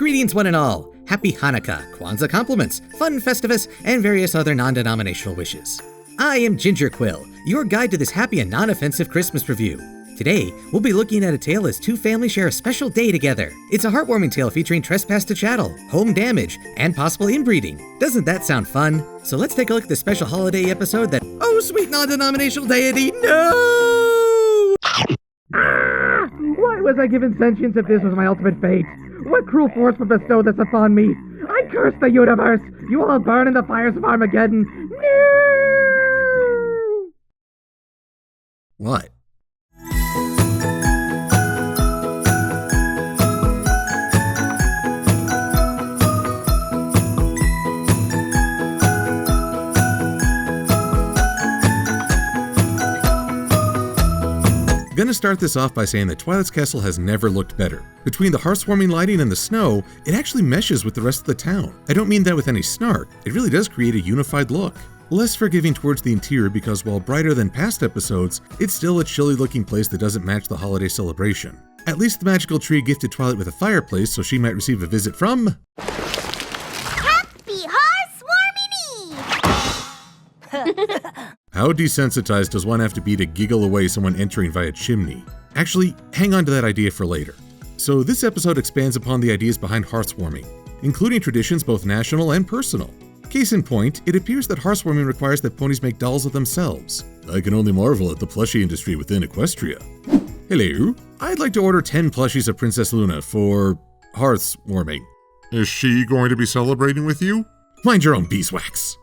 Greetings one and all! Happy Hanukkah, Kwanzaa compliments, fun Festivus, and various other non-denominational wishes. I am Ginger Quill, your guide to this happy and non-offensive Christmas review. Today, we'll be looking at a tale as two families share a special day together. It's a heartwarming tale featuring trespass to chattel, home damage, and possible inbreeding. Doesn't that sound fun? So let's take a look at the special holiday episode that, oh sweet non-denominational deity, no! Why was I given sentience if this was my ultimate fate? What cruel force would bestow this upon me? I curse the universe! You will all burn in the fires of Armageddon! No! What? Gonna start this off by saying that Twilight's Castle has never looked better. Between the hearth-warming lighting and the snow, it actually meshes with the rest of the town. I don't mean that with any snark, it really does create a unified look. Less forgiving towards the interior because while brighter than past episodes, it's still a chilly looking place that doesn't match the holiday celebration. At least the magical tree gifted Twilight with a fireplace so she might receive a visit from... Happy Hearth-warming Eve! How desensitized does one have to be to giggle away someone entering via chimney? Actually, hang on to that idea for later. So this episode expands upon the ideas behind hearthwarming, including traditions both national and personal. Case in point, it appears that hearthwarming requires that ponies make dolls of themselves. I can only marvel at the plushie industry within Equestria. Hello, I'd like to order 10 plushies of Princess Luna for hearthwarming. Is she going to be celebrating with you? Mind your own beeswax.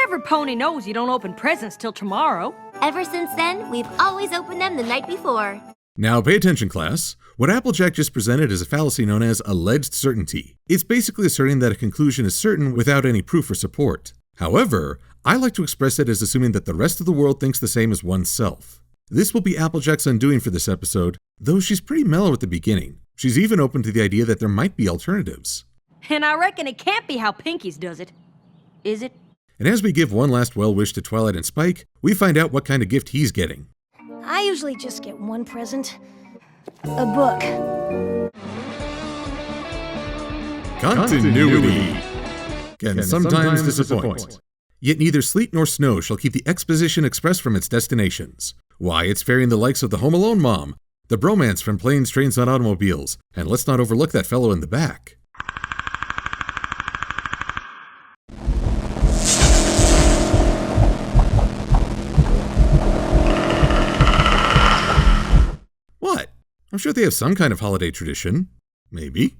Every pony knows you don't open presents till tomorrow. Ever since then, we've always opened them the night before. Now pay attention, class. What Applejack just presented is a fallacy known as alleged certainty. It's basically asserting that a conclusion is certain without any proof or support. However, I like to express it as assuming that the rest of the world thinks the same as oneself. This will be Applejack's undoing for this episode, though she's pretty mellow at the beginning. She's even open to the idea that there might be alternatives. And I reckon it can't be how Pinky's does it. Is it? And as we give one last well wish to Twilight and Spike, we find out what kind of gift he's getting. I usually just get one present. A book. Continuity can sometimes disappoint. Yet neither sleet nor snow shall keep the Exposition Express from its destinations. Why, it's ferrying the likes of the Home Alone mom, the bromance from Planes, Trains, and Automobiles, and let's not overlook that fellow in the back. What? I'm sure they have some kind of holiday tradition. Maybe.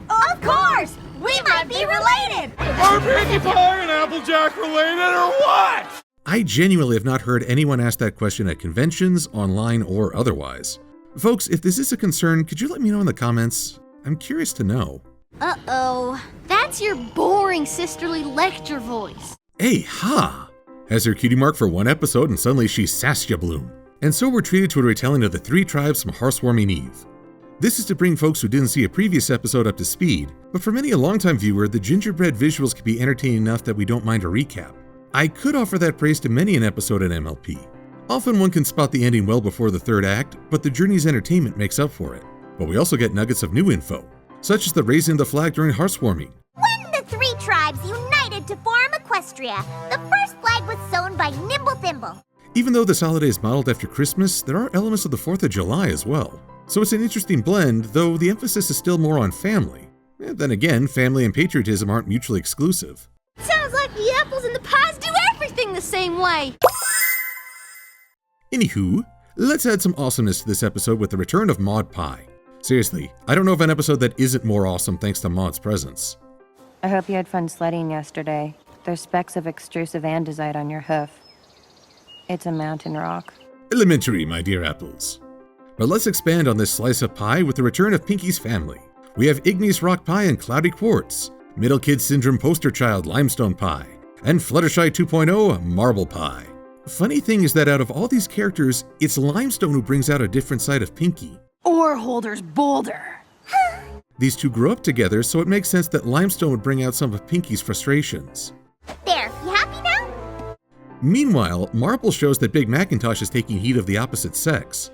Of course! We might be related! Are Pinkie Pie and Applejack related or what? I genuinely have not heard anyone ask that question at conventions, online, or otherwise. Folks, if this is a concern, could you let me know in the comments? I'm curious to know. Uh-oh. That's your boring sisterly lecture voice. Hey, ha! Has her cutie mark for one episode and suddenly she's Saskia Bloom. And so we're treated to a retelling of the 3 tribes from Hearthwarming Eve. This is to bring folks who didn't see a previous episode up to speed, but for many a longtime viewer, the gingerbread visuals can be entertaining enough that we don't mind a recap. I could offer that praise to many an episode in MLP. Often one can spot the ending well before the 3rd act, but the journey's entertainment makes up for it. But we also get nuggets of new info, such as the raising of the flag during Hearthwarming. When the 3 tribes united to form Equestria, the first flag was sewn by Nimble Thimble. Even though this holiday is modeled after Christmas, there are elements of the 4th of July as well. So it's an interesting blend, though the emphasis is still more on family. Then again, family and patriotism aren't mutually exclusive. Sounds like the apples and the pies do everything the same way. Anywho, let's add some awesomeness to this episode with the return of Maud Pie. Seriously, I don't know of an episode that isn't more awesome thanks to Maud's presence. I hope you had fun sledding yesterday. There's specks of extrusive andesite on your hoof. It's a mountain rock. Elementary, my dear apples. But let's expand on this slice of pie with the return of Pinky's family. We have igneous rock pie and cloudy quartz, middle kid syndrome poster child limestone pie, and Fluttershy 2.0 marble pie. Funny thing is that out of all these characters, it's Limestone who brings out a different side of Pinky. Or Holder's Boulder. These two grew up together, so it makes sense that Limestone would bring out some of Pinky's frustrations. There, you happy now? Meanwhile, Marble shows that Big Macintosh is taking heed of the opposite sex.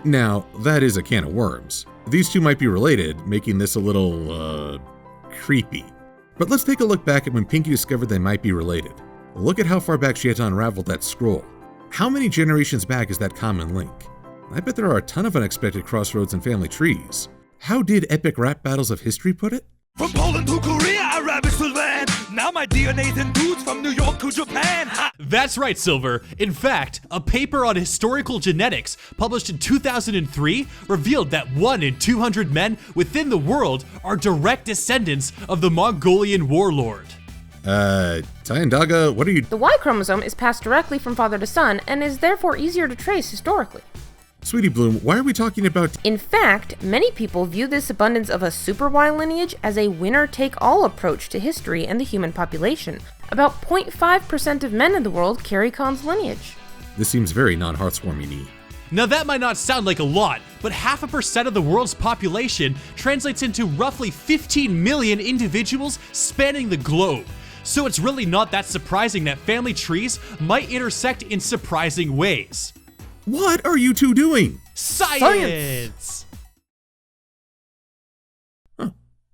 Now, that is a can of worms. These two might be related, making this a little, creepy. But let's take a look back at when Pinkie discovered they might be related. Look at how far back she had to unravel that scroll. How many generations back is that common link? I bet there are a ton of unexpected crossroads in family trees. How did epic rap battles of history put it? From Poland to Korea, Arabic to land. Now my DNA's in dudes from New York to Japan. Ha! That's right, Silver. In fact, a paper on historical genetics published in 2003 revealed that 1 in 200 men within the world are direct descendants of the Mongolian warlord. Tyandaga, what are you— The Y chromosome is passed directly from father to son and is therefore easier to trace historically. Sweetie Bloom, why are we talking about— In fact, many people view this abundance of a super Y lineage as a winner-take-all approach to history and the human population. About 0.5% of men in the world carry Khan's lineage. This seems very non-heartwarming-y. Now that might not sound like a lot, but 0.5% of the world's population translates into roughly 15 million individuals spanning the globe. So it's really not that surprising that family trees might intersect in surprising ways. What are you two doing? Science! Huh.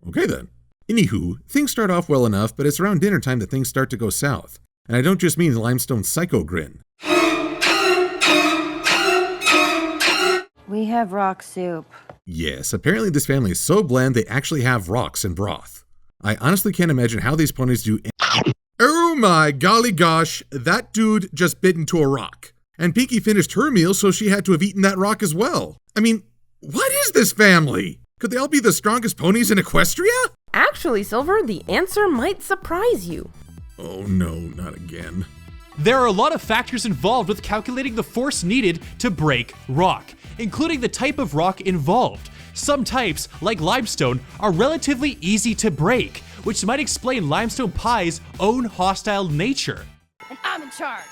Okay then. Anywho, things start off well enough, but it's around dinner time that things start to go south. And I don't just mean Limestone psycho grin. We have rock soup. Yes, apparently this family is so bland they actually have rocks in broth. I honestly can't imagine how these ponies do— Oh my golly gosh, that dude just bit into a rock. And Pinkie finished her meal, so she had to have eaten that rock as well. I mean, what is this family? Could they all be the strongest ponies in Equestria? Actually, Silver, the answer might surprise you. Oh no, not again. There are a lot of factors involved with calculating the force needed to break rock, including the type of rock involved. Some types, like limestone, are relatively easy to break, which might explain limestone pie's own hostile nature. And I'm in charge.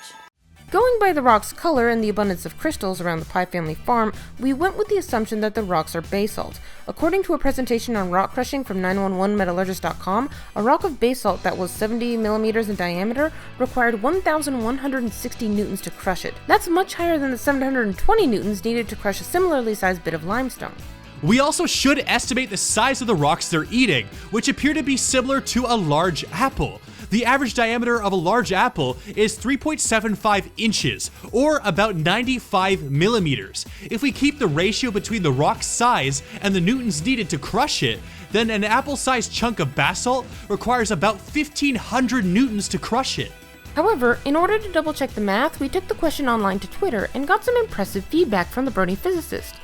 Going by the rock's color and the abundance of crystals around the Pie family farm, we went with the assumption that the rocks are basalt. According to a presentation on rock crushing from 911metallurgist.com, a rock of basalt that was 70 millimeters in diameter required 1,160 newtons to crush it. That's much higher than the 720 newtons needed to crush a similarly sized bit of limestone. We also should estimate the size of the rocks they're eating, which appear to be similar to a large apple. The average diameter of a large apple is 3.75 inches, or about 95 millimeters. If we keep the ratio between the rock's size and the newtons needed to crush it, then an apple-sized chunk of basalt requires about 1,500 newtons to crush it. However, in order to double-check the math, we took the question online to Twitter and got some impressive feedback from the Brony physicist.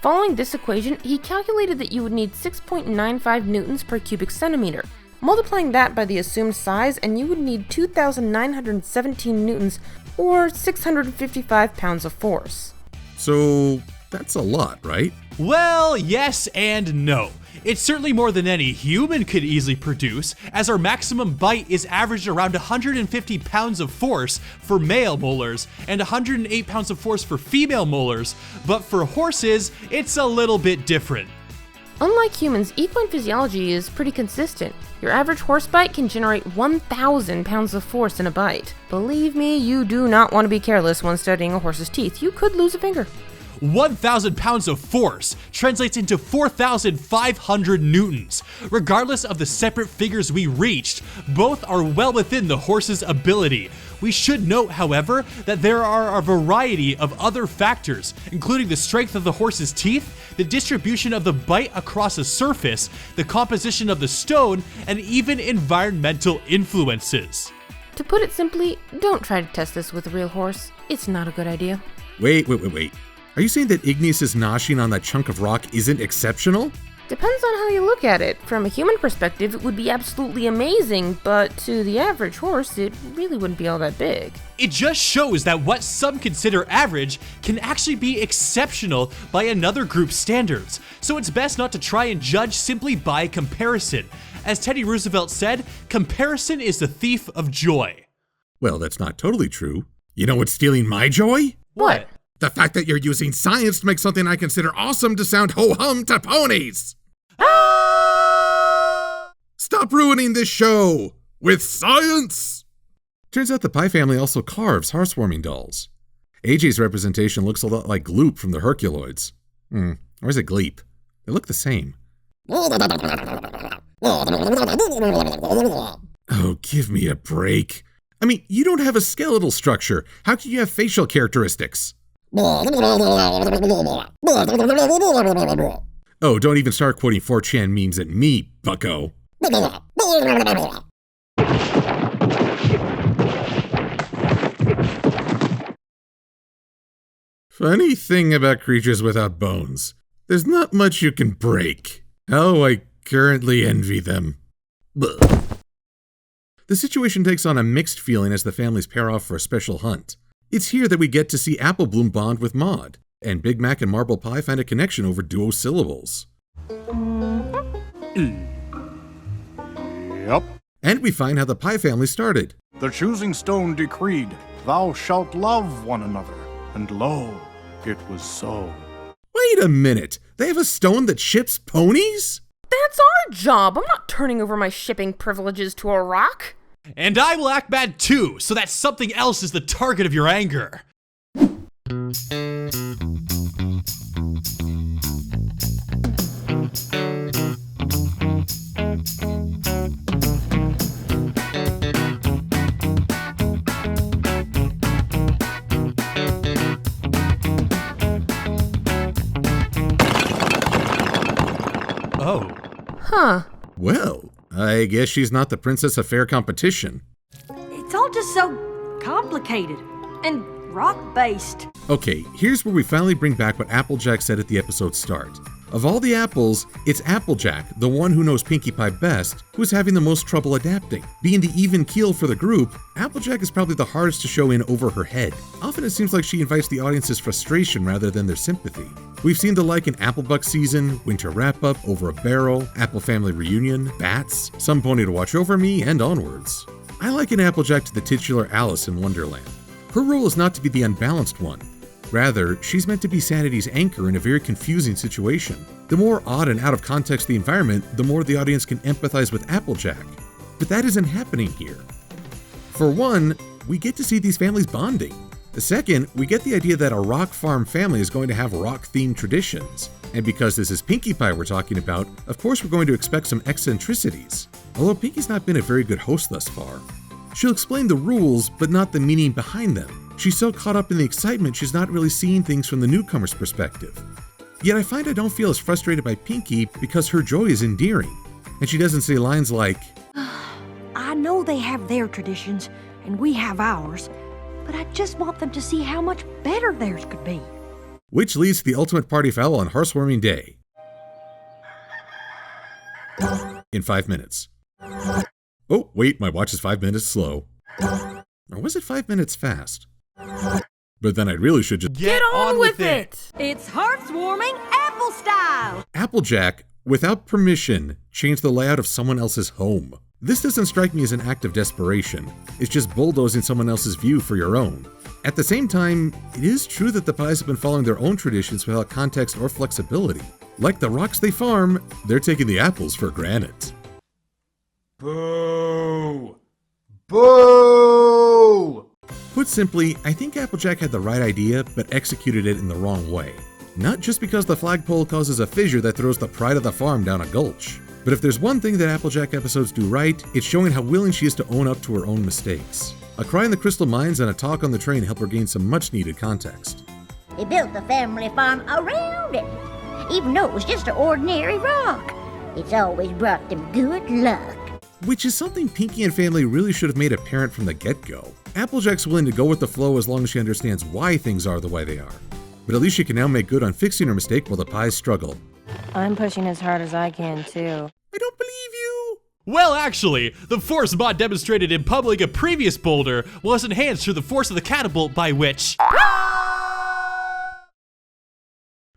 Following this equation, he calculated that you would need 6.95 newtons per cubic centimeter. Multiplying that by the assumed size, and you would need 2,917 newtons, or 655 pounds of force. So that's a lot, right? Well, yes and no. It's certainly more than any human could easily produce, as our maximum bite is averaged around 150 pounds of force for male molars and 108 pounds of force for female molars, but for horses, it's a little bit different. Unlike humans, equine physiology is pretty consistent. Your average horse bite can generate 1,000 pounds of force in a bite. Believe me, you do not want to be careless when studying a horse's teeth. You could lose a finger. 1,000 pounds of force translates into 4,500 newtons. Regardless of the separate figures we reached, both are well within the horse's ability. We should note, however, that there are a variety of other factors, including the strength of the horse's teeth, the distribution of the bite across a surface, the composition of the stone, and even environmental influences. To put it simply, don't try to test this with a real horse. It's not a good idea. Wait. Are you saying that Igneous's noshing on that chunk of rock isn't exceptional? Depends on how you look at it. From a human perspective, it would be absolutely amazing, but to the average horse, it really wouldn't be all that big. It just shows that what some consider average can actually be exceptional by another group's standards, so it's best not to try and judge simply by comparison. As Teddy Roosevelt said, comparison is the thief of joy. Well, that's not totally true. You know what's stealing my joy? What? The fact that you're using science to make something I consider awesome to sound ho-hum to ponies! Stop ruining this show with science! Turns out the Pie family also carves heartwarming dolls. AJ's representation looks a lot like Gloop from the Herculoids. Or is it Gleep? They look the same. Oh, give me a break. I mean, you don't have a skeletal structure. How can you have facial characteristics? Oh, don't even start quoting 4chan memes at me, bucko. Funny thing about creatures without bones. There's not much you can break. Oh, I currently envy them. Blech. The situation takes on a mixed feeling as the families pair off for a special hunt. It's here that we get to see Apple Bloom bond with Maud, and Big Mac and Marble Pie find a connection over duo syllables. Yep. And we find how the Pie family started. The choosing stone decreed, thou shalt love one another. And lo, it was so. Wait a minute, they have a stone that ships ponies? That's our job. I'm not turning over my shipping privileges to a rock. And I will act bad too, so that something else is the target of your anger. Oh. Huh. Well, I guess she's not the princess of fair competition. It's all just so complicated and rock-based. Okay, here's where we finally bring back what Applejack said at the episode's start. Of all the apples, it's Applejack, the one who knows Pinkie Pie best, who's having the most trouble adapting. Being the even keel for the group, Applejack is probably the hardest to show in over her head. Often it seems like she invites the audience's frustration rather than their sympathy. We've seen the like in Applebuck season, Winter Wrap-Up, Over a Barrel, Apple Family Reunion, Bats, Some Pony to Watch Over Me, and onwards. I liken Applejack to the titular Alice in Wonderland. Her role is not to be the unbalanced one. Rather, she's meant to be Sanity's anchor in a very confusing situation. The more odd and out of context the environment, the more the audience can empathize with Applejack. But that isn't happening here. For one, we get to see these families bonding. Second, we get the idea that a rock farm family is going to have rock-themed traditions. And because this is Pinkie Pie we're talking about, of course we're going to expect some eccentricities. Although Pinkie's not been a very good host thus far. She'll explain the rules, but not the meaning behind them. She's so caught up in the excitement she's not really seeing things from the newcomer's perspective. Yet I find I don't feel as frustrated by Pinkie because her joy is endearing. And she doesn't say lines like, I know they have their traditions, and we have ours, but I just want them to see how much better theirs could be. Which leads to the ultimate party foul on Hearthwarming Day. In 5 minutes. Oh, wait, my watch is 5 minutes slow. Or was it 5 minutes fast? But then I really should just Get on with it! It's Hearthwarming Apple style! Applejack, without permission, changed the layout of someone else's home. This doesn't strike me as an act of desperation. It's just bulldozing someone else's view for your own. At the same time, it is true that the Pies have been following their own traditions without context or flexibility. Like the rocks they farm, they're taking the apples for granted. Boo! Boo! Put simply, I think Applejack had the right idea, but executed it in the wrong way. Not just because the flagpole causes a fissure that throws the pride of the farm down a gulch. But if there's one thing that Applejack episodes do right, it's showing how willing she is to own up to her own mistakes. A cry in the crystal mines and a talk on the train help her gain some much needed context. They built the family farm around it, even though it was just an ordinary rock. It's always brought them good luck. Which is something Pinkie and family really should have made apparent from the get-go. Applejack's willing to go with the flow as long as she understands why things are the way they are. But at least she can now make good on fixing her mistake while the Pies struggle. I'm pushing as hard as I can, too. I don't believe you! Well, actually, the force mod demonstrated in public a previous boulder was enhanced through the force of the catapult by which...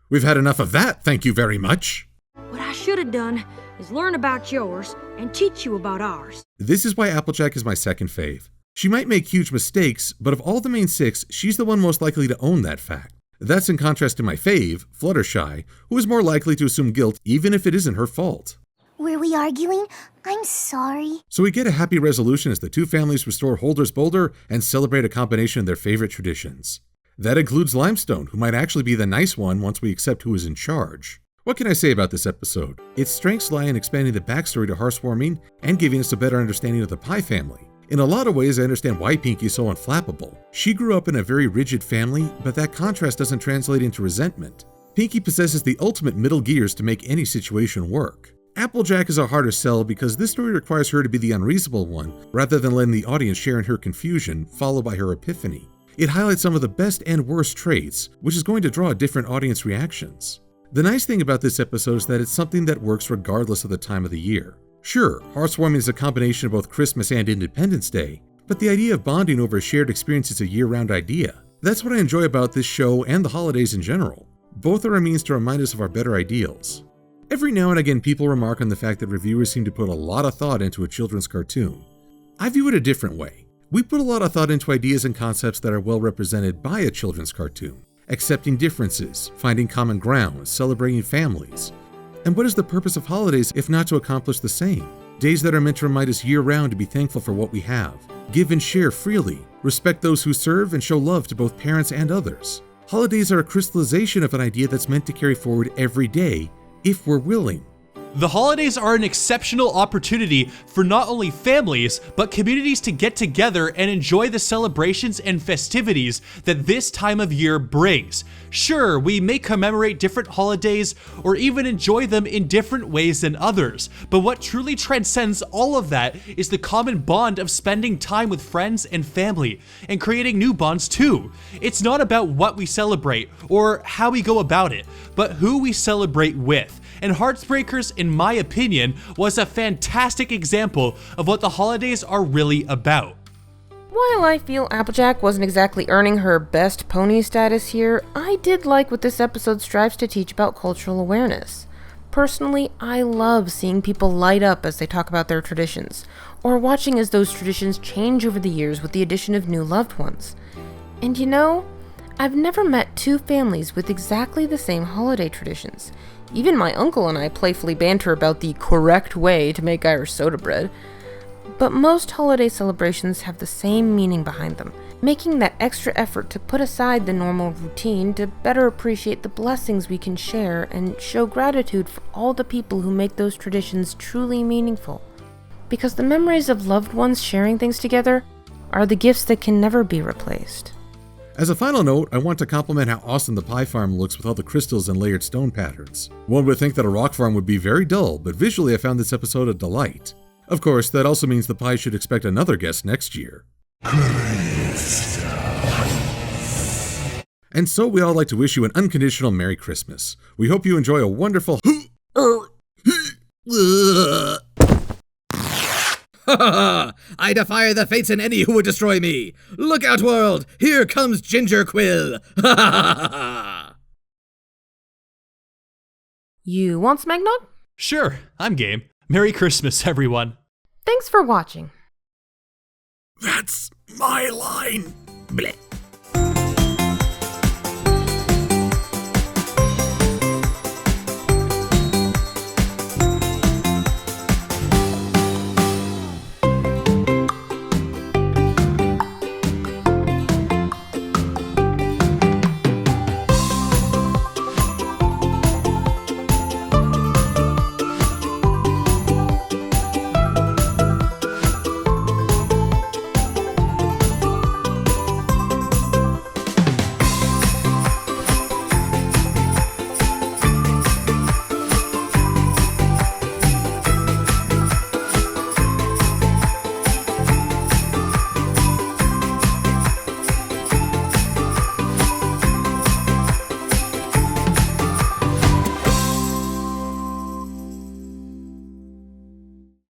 We've had enough of that, thank you very much! What I should have done is learn about yours and teach you about ours. This is why Applejack is my second fave. She might make huge mistakes, but of all the main six, she's the one most likely to own that fact. That's in contrast to my fave, Fluttershy, who is more likely to assume guilt even if it isn't her fault. Were we arguing? I'm sorry. So we get a happy resolution as the two families restore Holder's Boulder and celebrate a combination of their favorite traditions. That includes Limestone, who might actually be the nice one once we accept who is in charge. What can I say about this episode? Its strengths lie in expanding the backstory to Hearthwarming and giving us a better understanding of the Pie family. In a lot of ways, I understand why Pinkie is so unflappable. She grew up in a very rigid family, but that contrast doesn't translate into resentment. Pinkie possesses the ultimate middle gears to make any situation work. Applejack is a harder sell because this story requires her to be the unreasonable one, rather than letting the audience share in her confusion, followed by her epiphany. It highlights some of the best and worst traits, which is going to draw different audience reactions. The nice thing about this episode is that it's something that works regardless of the time of the year. Sure, Hearthwarming is a combination of both Christmas and Independence Day, but the idea of bonding over a shared experience is a year-round idea. That's what I enjoy about this show and the holidays in general. Both are a means to remind us of our better ideals. Every now and again, people remark on the fact that reviewers seem to put a lot of thought into a children's cartoon. I view it a different way. We put a lot of thought into ideas and concepts that are well represented by a children's cartoon. Accepting differences, finding common ground, celebrating families. And what is the purpose of holidays if not to accomplish the same? Days that are meant to remind us year-round to be thankful for what we have, give and share freely, respect those who serve, and show love to both parents and others. Holidays are a crystallization of an idea that's meant to carry forward every day, if we're willing. The holidays are an exceptional opportunity for not only families, but communities to get together and enjoy the celebrations and festivities that this time of year brings. Sure, we may commemorate different holidays or even enjoy them in different ways than others, but what truly transcends all of that is the common bond of spending time with friends and family, and creating new bonds too. It's not about what we celebrate or how we go about it, but who we celebrate with. And Hearthbreakers, in my opinion, was a fantastic example of what the holidays are really about. While I feel Applejack wasn't exactly earning her best pony status here, I did like what this episode strives to teach about cultural awareness. Personally, I love seeing people light up as they talk about their traditions, or watching as those traditions change over the years with the addition of new loved ones. And you know, I've never met two families with exactly the same holiday traditions. Even my uncle and I playfully banter about the correct way to make Irish soda bread. But most holiday celebrations have the same meaning behind them, making that extra effort to put aside the normal routine to better appreciate the blessings we can share and show gratitude for all the people who make those traditions truly meaningful. Because the memories of loved ones sharing things together are the gifts that can never be replaced. As a final note, I want to compliment how awesome the pie farm looks with all the crystals and layered stone patterns. One would think that a rock farm would be very dull, but visually I found this episode a delight. Of course, that also means the pie should expect another guest next year. And so we all like to wish you an unconditional Merry Christmas. We hope you enjoy a wonderful I defy the fates and any who would destroy me. Look out, world! Here comes Ginger Quill! You want some eggnog? Sure, I'm game. Merry Christmas, everyone. Thanks for watching. That's my line. Blech.